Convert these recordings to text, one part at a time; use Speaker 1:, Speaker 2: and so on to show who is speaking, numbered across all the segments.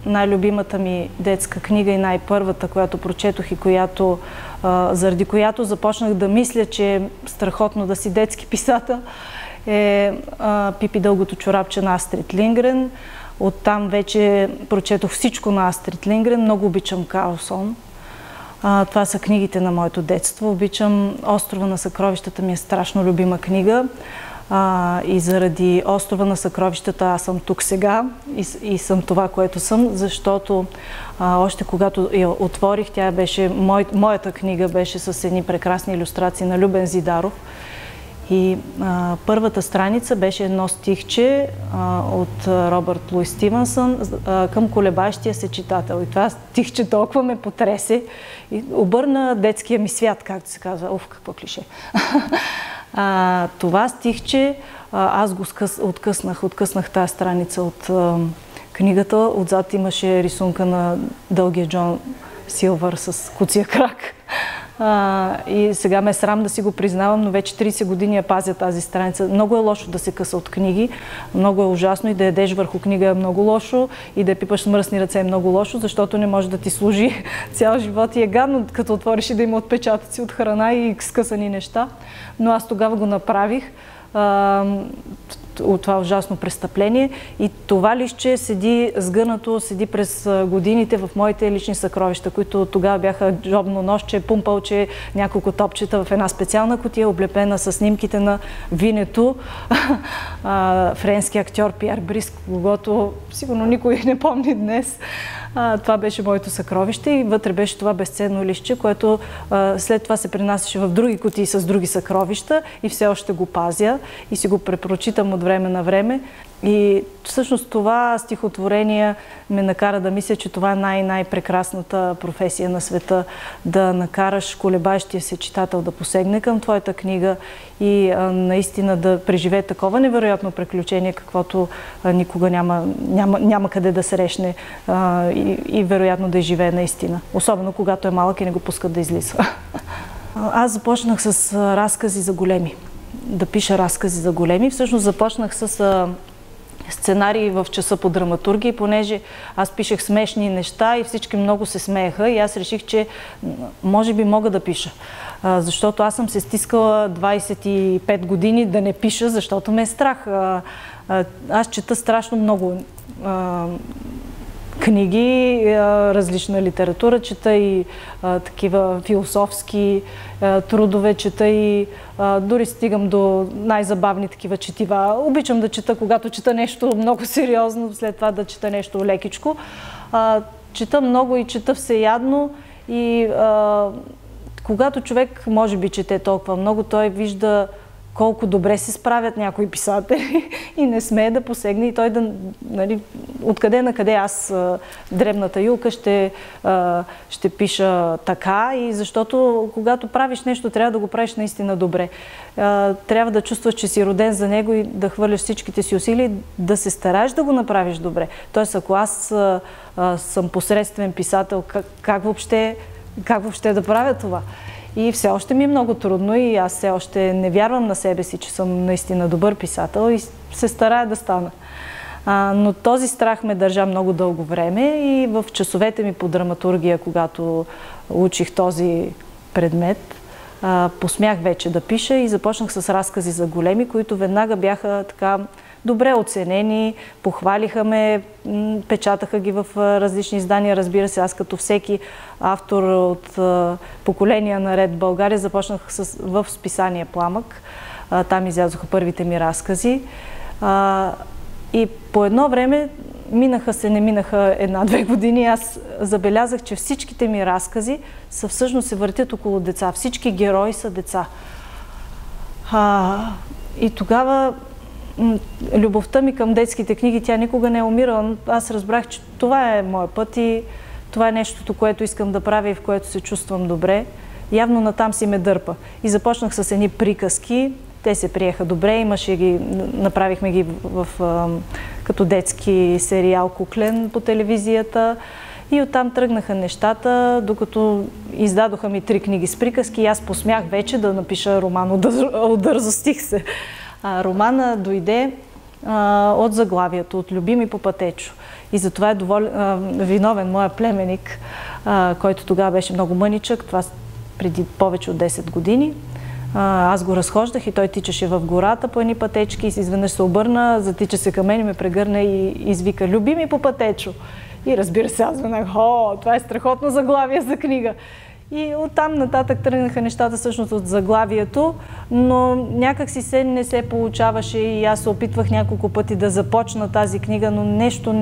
Speaker 1: най-любимата ми детска книга и най-първата, която прочетох и заради която започнах да мисля, че е страхотно да си детски писател, е Пипи дългото чорапче на Астрид Лингрен. Оттам вече прочетох всичко на Астрид Лингрен. Много обичам Карлсон. Това са книгите на моето детство. Обичам Острова на съкровищата, ми е страшно любима книга. И заради Острова на съкровищата аз съм тук сега и съм това, което съм, защото още когато я отворих, тя беше, моята книга беше с едни прекрасни илюстрации на Любен Зидаров. И първата страница беше едно стихче от Робърт Луис Стивенсън към колебаещия се читател. И това стихче толкова ме потресе и обърна детския ми свят, както се казва. Какво клише. Това стихче, аз го откъснах тази страница от книгата. Отзад имаше рисунка на дългия Джон Силвър с куция крак. И сега ме е срам да си го признавам, но вече 30 години я пазя тази страница. Много е лошо да се къса от книги, много е ужасно и да ядеш върху книга е много лошо и да я пипаш с мръсни ръце е много лошо, защото не може да ти служи цял живот и е гадно, като отвориш и да има отпечатъци от храна и скъсани неща. Но аз тогава го направих. От това ужасно престъпление и това листче седи сгънато, седи през годините в моите лични съкровища, които тогава бяха джобно ножче, пумпълче, няколко топчета в една специална кутия, облепена с снимките на Винето, френски актьор Пиер Бриск, когото сигурно никой не помни днес. Това беше моето съкровище и вътре беше това безценно листче, което след това се пренасяше в други кутии с други съкровища и все още го пазя и си го препрочитам от време на време. И всъщност това стихотворение ме накара да мисля, че това е най-прекрасната професия на света. Да накараш колебаещия се читател да посегне към твоята книга и наистина да преживее такова невероятно приключение, каквото никога няма къде да срещне и вероятно да изживее наистина. Особено когато е малък и не го пускат да излиза. Аз започнах с разкази за големи. Да пиша разкази за големи. Всъщност започнах с сценарии в часа по драматургия, понеже аз пишех смешни неща и всички много се смееха и аз реших, че може би мога да пиша. Защото аз съм се стискала 25 години да не пиша, защото ме е страх. Аз чета страшно много книги, различна литература, чета и такива философски трудове, чета и дори стигам до най-забавни такива четива. Обичам да чета, когато чета нещо много сериозно, след това да чета нещо лекичко. Чета много и чета всеядно и когато човек може би чете толкова много, той вижда колко добре се справят някои писатели и не смее да посегне и той да, нали, откъде на къде аз, дребната Юлка, ще пиша така и защото когато правиш нещо, трябва да го правиш наистина добре. Трябва да чувстваш, че си роден за него и да хвърляш всичките си усилия, да се стараеш да го направиш добре. Тоест, ако аз съм посредствен писател, как въобще да правя това? И все още ми е много трудно и аз все още не вярвам на себе си, че съм наистина добър писател и се старая да стана. Но този страх ме държа много дълго време и в часовете ми по драматургия, когато учих този предмет, посмях вече да пиша и започнах с разкази за големи, които веднага бяха така добре оценени, похвалиха ме, печатаха ги в различни издания. Разбира се, аз като всеки автор от поколения наред в България започнах в списание Пламък. Там излязоха първите ми разкази. И по едно време, не минаха една-две години, аз забелязах, че всичките ми разкази всъщност се въртят около деца. Всички герои са деца. И тогава любовта ми към детските книги, тя никога не е умирала. Аз разбрах, че това е моят път и това е нещото, което искам да правя и в което се чувствам добре. Явно натам си ме дърпа. И започнах с едни приказки. Те се приеха добре. Направихме ги като детски сериал "Куклен" по телевизията. И оттам тръгнаха нещата, докато издадоха ми 3 книги с приказки и аз посмях вече да напиша роман. Удързостих се. Романа дойде от заглавието, от "Любими по пътечо". И затова е виновен моя племенник, който тогава беше много мъничък, това преди повече от 10 години. Аз го разхождах и той тичаше в гората по едни пътечки и изведнъж се обърна, затича се към мен и ме прегърна и извика: "Любими по пътечо!" И разбира се, аз винах: това е страхотно заглавие за книга. И оттам нататък тръгнаха нещата всъщност от заглавието, но някак си не се получаваше и аз се опитвах няколко пъти да започна тази книга, но нещо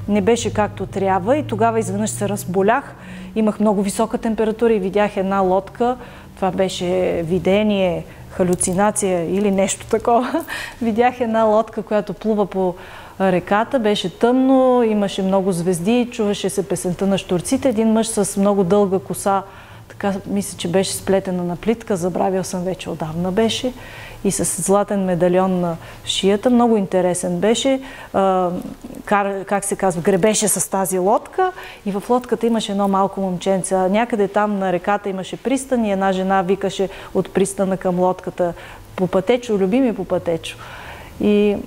Speaker 1: не беше както трябва и тогава изведнъж се разболях. Имах много висока температура и видях една лодка. Това беше видение, халюцинация или нещо такова. Видях една лодка, която плува по реката, беше тъмно, имаше много звезди, чуваше се песента на щурците. Един мъж с много дълга коса, така мисля, че беше сплетена на плитка, забравил съм вече, отдавна беше, и с златен медальон на шията. Много интересен беше. Как се казва, гребеше с тази лодка и в лодката имаше едно малко момченце. Някъде там на реката имаше пристан и една жена викаше от пристана към лодката: "По пътечо, любими, по пътечо." И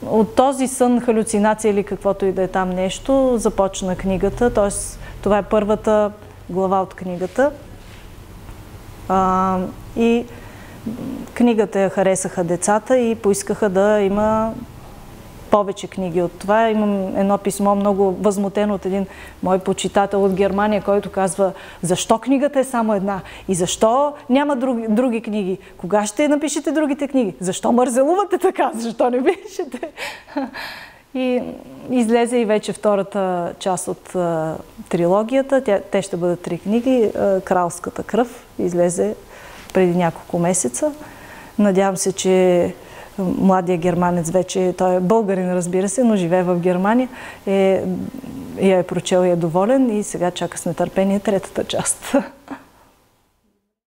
Speaker 1: от този сън, халюцинация или каквото и да е там нещо, започна книгата. Т.е. това е първата глава от книгата. И книгата я харесаха децата и поискаха да има повече книги от това. Имам едно писмо много възмутено от един мой почитател от Германия, който казва: "Защо книгата е само една? И защо няма други книги? Кога ще напишете другите книги? Защо мързелувате така? Защо не пишете?" И излезе и вече втората част от трилогията. Те ще бъдат 3 книги. "Кралската кръв" излезе преди няколко месеца. Надявам се, че младия германец вече, той е българин, разбира се, но живее в Германия, я е прочел и е доволен и сега чака с нетърпение 3-та част.